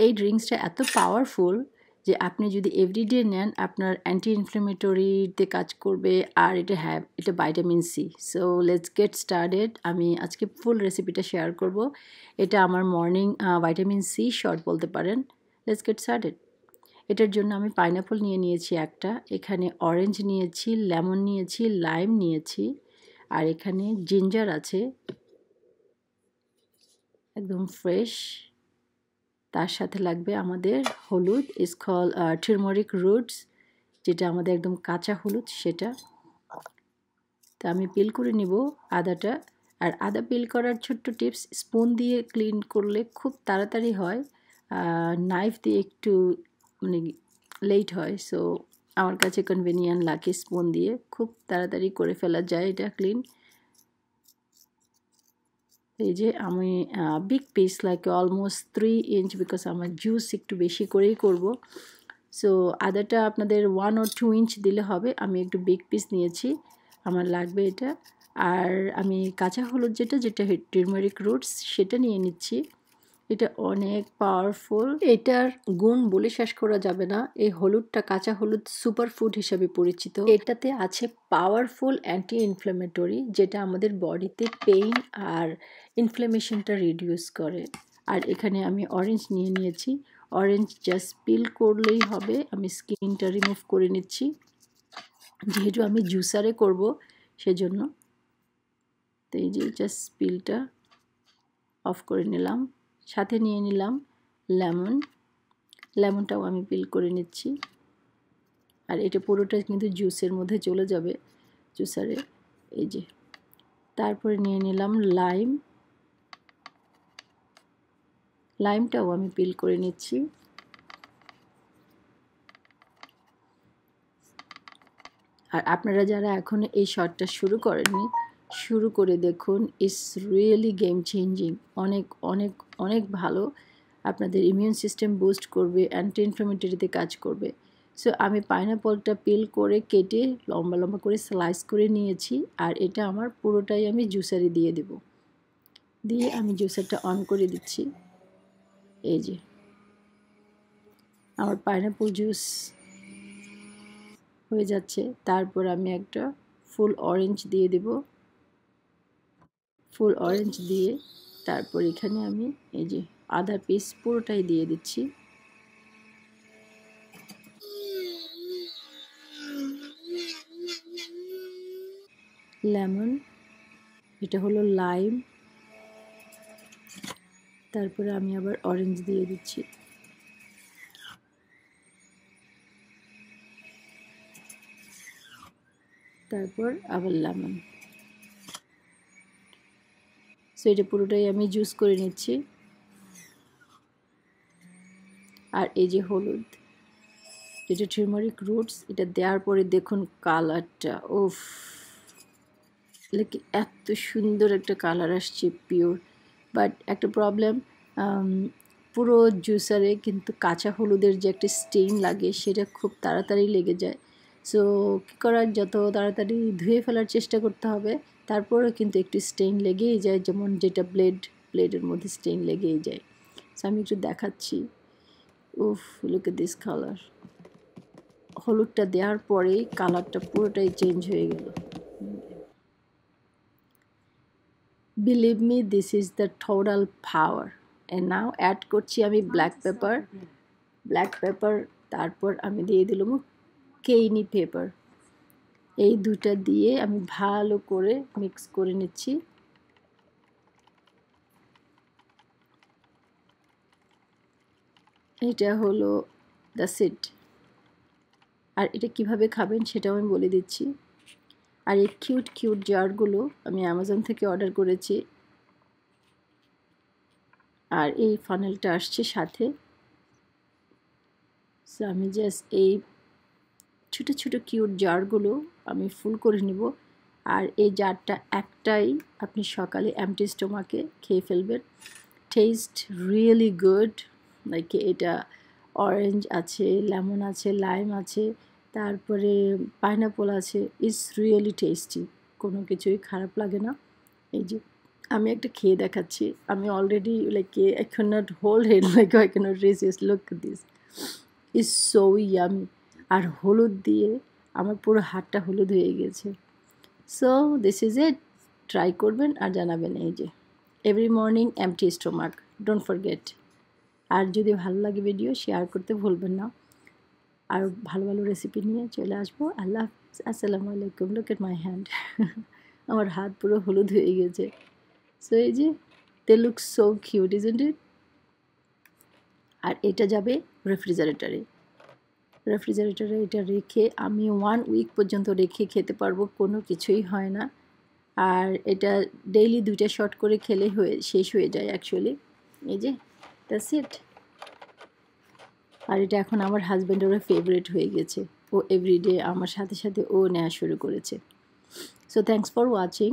এই ড্রিঙ্কসটা এত পাওয়ারফুল যে আপনি যদি এভরিডে নেন আপনার অ্যান্টি ইনফ্লেমেটরিতে কাজ করবে, আর এটা vitamin C. So let's get started. আমি আজকে ফুল রেসিপিটা শেয়ার করব। এটা আমার মর্নিং ভাইটামিন সি শট বলতে পারেন। Let's get started. এটার জন্য আমি পাইনাপল নিয়েছি একটা, এখানে অরেঞ্জ নিয়েছি, লেমন নিয়েছি, লাইম নিয়েছি, আর এখানে জিঞ্জার আছে একদম ফ্রেশ। তার সাথে লাগবে আমাদের হলুদ, ইজ কল টারমারিক রুটস, যেটা আমাদের একদম কাঁচা হলুদ সেটা। তা আমি পিল করে নিব আদাটা। আর আদা পিল করার ছোট্ট টিপস, স্পুন দিয়ে ক্লিন করলে খুব তাড়াতাড়ি হয়, নাইফ দিয়ে একটু মানে লেট হয়। সো আমার কাছে কনভিনিয়েন্ট লাগে স্পুন দিয়ে, খুব তাড়াতাড়ি করে ফেলা যায় এটা ক্লিন। এই যে আমি big piece like almost 3 inch, because আমার জুস একটু বেশি করেই করব। সো আদাটা আপনাদের 1 or 2 ইঞ্চ দিলে হবে। আমি একটু বিগ পিস নিয়েছি, আমার লাগবে এটা। আর আমি কাঁচা হলুদ যেটা টারমারিক রুটস সেটা নিয়ে নিচ্ছি। এটা অনেক পাওয়ারফুল, এটার গুণ বলে শেষ করা যাবে না। এই হলুদটা, কাঁচা হলুদ সুপার ফুড হিসাবে পরিচিত। এটাতে আছে পাওয়ারফুল অ্যান্টি ইনফ্ল্যামেটরি, যেটা আমাদের বডিতে পেইন আর ইনফ্ল্যামেশনটা রিডিউস করে। আর এখানে আমি অরেঞ্জ নিয়েছি। অরেঞ্জ জাস্ট পিল করলেই হবে, আমি স্কিনটা রিমুভ করে নিচ্ছি যেহেতু আমি জুসারে করব সেজন্য। তো এই যে জাস্ট পিলটা অফ করে নিলাম। সাথে নিয়ে নিলাম লেমন, লেমনটাও আমি পিল করে নিচ্ছি। আর এটা পুরোটা কিন্তু জুসের মধ্যে চলে যাবে, জুসারে। এই যে তারপরে নিয়ে নিলাম লাইম, লাইমটাও আমি পিল করে নিচ্ছি। আর আপনারা যারা এখনো এই শটটা শুরু করেননি, শুরু করে দেখুন, ইটস রিয়েলি গেম চেঞ্জিং। অনেক অনেক অনেক ভালো, আপনাদের ইমিউন সিস্টেম বুস্ট করবে, অ্যান্টি ইনফ্ল্যামেটরিতে কাজ করবে। সো আমি পাইনাপলটা পিল করে কেটে লম্বা লম্বা করে স্লাইস করে নিয়েছি। আর এটা আমার পুরোটাই আমি জুসারে দিয়ে দেব। দিয়ে আমি জুসারটা অন করে দিচ্ছি। এই যে আমার পাইনাপল জুস হয়ে যাচ্ছে। তারপর আমি একটা ফুল অরেঞ্জ দিয়ে দেব। ফুল অরেঞ্জ দিয়ে তারপর এখানে আমি এই যে আধা পিস পুরোটাই দিয়ে দিচ্ছি। লেমন, এটা হলো লাইম, তারপরে আমি আবার অরেঞ্জ দিয়ে দিচ্ছি। তারপর আবার লেমন। সো এটা পুরোটাই আমি জুস করে নিচ্ছি। আর এই যে হলুদ, যেটা টারমারিক রুটস, এটা দেওয়ার পরে দেখুন কালারটা, উফ, এত সুন্দর একটা কালার আসছে, পিওর। বাট একটা প্রবলেম, পুরো জুসারে কিন্তু কাঁচা হলুদের যে একটা স্টেইন লাগে সেটা খুব তাড়াতাড়ি লেগে যায়। সো কী করার, যত তাড়াতাড়ি ধুয়ে ফেলার চেষ্টা করতে হবে। তারপরেও কিন্তু একটু স্টেইন লেগেই যায়, যেমন যেটা ব্লেডের মধ্যে স্টেইন লেগেই যায়। সো আমি একটু দেখাচ্ছি। উফ, লুক এট দিস কালার। হলুদটা দেওয়ার পরেই কালারটা পুরোটাই চেঞ্জ হয়ে গেল। Believe me, this is the total power. And now add করছি আমি ব্ল্যাক পেপার, তারপর আমি দিয়ে দিলাম কেইনি পেপার। এই দুটা দিয়ে আমি ভালো করে মিক্স করে নিচ্ছি। এটা হলো দ্য সিট। আর এটা কিভাবে খাবেন সেটাও আমি বলে দিচ্ছি। আর এই কিউট জারগুলো আমি অ্যামাজন থেকে অর্ডার করেছি। আর এই ফানেলটা আসছে সাথে। সো আমি জাস্ট এই ছোটো কিউট জারগুলো আমি ফুল করে নিব। আর এই জারটা একটাই আপনি সকালে এমটি স্টোমাকে খেয়ে ফেলবেন। Test really good. লাইক এটা অরেঞ্জ আছে, লেমন আছে, লাইম আছে, তারপরে পাইনাপল আছে। ইটস রিয়েলি টেস্টি, কোনো কিছুই খারাপ লাগে না। এই যে আমি একটা খেয়ে দেখাচ্ছি। আমি already like I cannot hold it, like I cannot resist. Look at this. It's so yummy. আর হলুদ দিয়ে আমার পুরো হাতটা হলুদ হয়ে গেছে। So this is it. Try করবেন আর জানাবেন। এই যে every morning empty stomach, don't forget. আর যদি ভালো লাগে ভিডিও শেয়ার করতে ভুলবেন না। আর ভালো ভালো রেসিপি নিয়ে চলে আসবো। আল্লাহ হাফিজ, আসসালামু আলাইকুম। Look at my hand. আমার হাত পুরো হলুদ হয়ে গেছে। সো এই যে they look so cute, isn't it? আর এটা যাবে রেফ্রিজারেটরে এটা রেখে আমি 1 উইক পর্যন্ত রেখে খেতে পারবো, কোনো কিছুই হয় না। আর এটা ডেইলি 2টা শট করে খেলে শেষ হয়ে যায় অ্যাকচুয়ালি। এই যে দ্যাটস ইট। আর এটা এখন আমার হাজব্যান্ডেরও ফেভারিট হয়ে গেছে। ও এভরিডে আমার সাথে সাথে ও নেওয়া শুরু করেছে। So thanks for watching.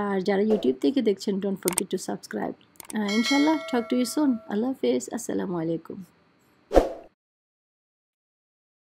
আর যারা ইউটিউব থেকে দেখছেন, ডোন্ট ফরগেট টু সাবস্ক্রাইব। ইনশাল্লাহ টক টু ইউ সুন। আল্লাহ হাফেজ, আসসালামু আলাইকুম।